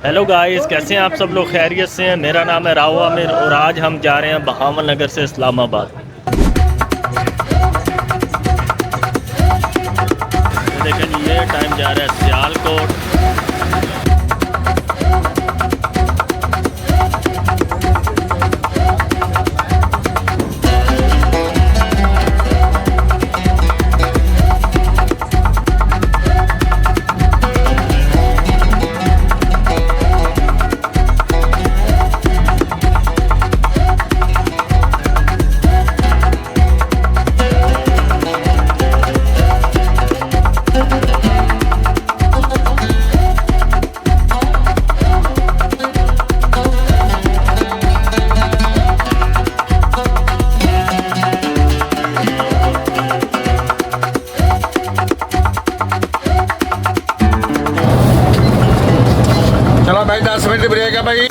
Hello guys, कैसे हैं आप सब लोग? खैरियत से हैं? मेरा नाम है राव आमिर और आज हम जा रहे हैं बहावल नगर से इस्लामाबाद। ये देखें जी, ये टाइम जा रहा है सियालकोट। चलो भाई 10 मिनट ब्रेक है भाई।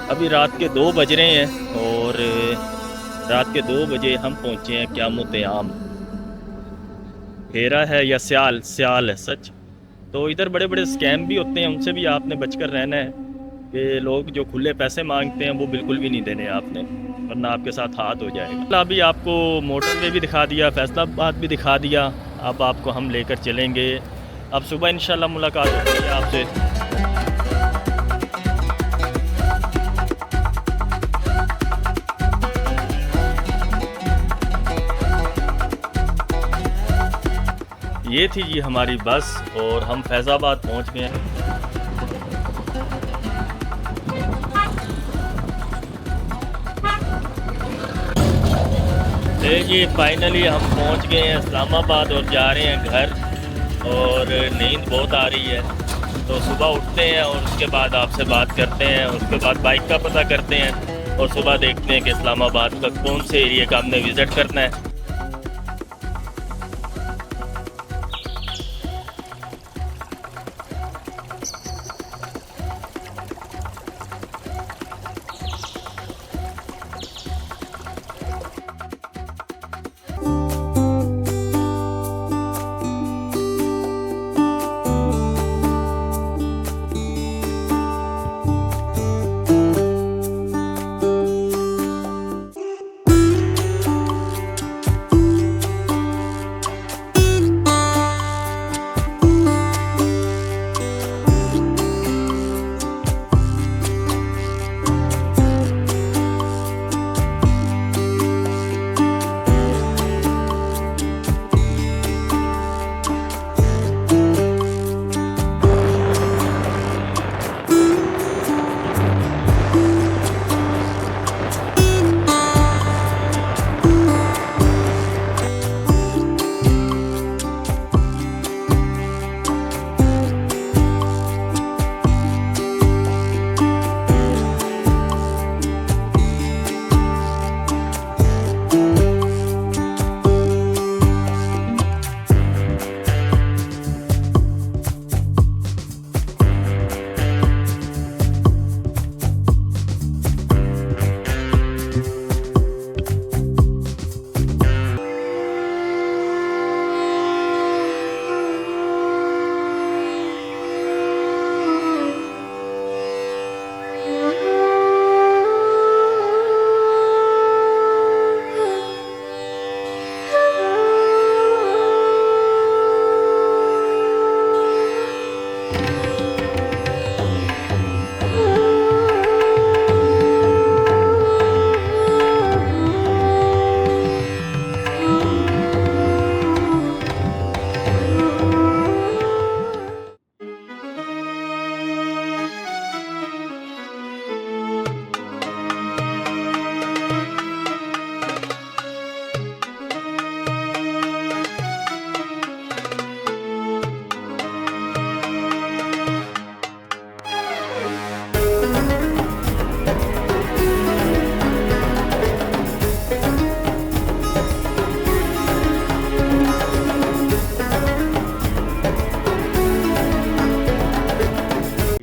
अभी रात के 2 बज रहे हैं और रात के 2 बजे हम पहुंचे हैं क़यामत आम। हेरा है या स्याल स्याल है सच। तो इधर बड़े बड़े स्कैम भी होते हैं, उनसे भी आपने बचकर रहना है कि लोग जो खुले पैसे मांगते हैं वो बिल्कुल भी नहीं देने आपने, वरना आपके साथ हाथ हो जाएगा। अभी आपको मोटरवे भी दिखा दिया, फैसलाबाद भी दिखा दिया। अब आपको हम लेकर चलेंगे। अब सुबह इंशाल्लाह मुलाकात होती है आपसे। ये थी जी हमारी बस और हम फैज़ाबाद पहुंच गए हैं। जी फाइनली हम पहुंच गए हैं इस्लामाबाद और जा रहे हैं घर। और नींद बहुत आ रही है, तो सुबह उठते हैं और उसके बाद आपसे बात करते हैं। उसके बाद बाइक का पता करते हैं और सुबह देखते हैं कि इस्लामाबाद का कौन से एरिया का हमने विज़िट करना है।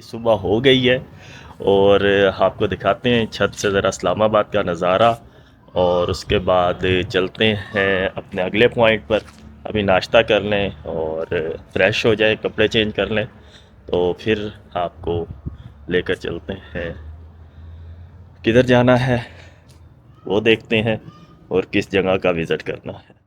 सुबह हो गई है और आपको दिखाते हैं छत से ज़रा इस्लामाबाद का नज़ारा। और उसके बाद चलते हैं अपने अगले पॉइंट पर। अभी नाश्ता कर लें और फ्रेश हो जाए, कपड़े चेंज कर लें, तो फिर आपको लेकर चलते हैं। किधर जाना है वो देखते हैं और किस जगह का विज़िट करना है।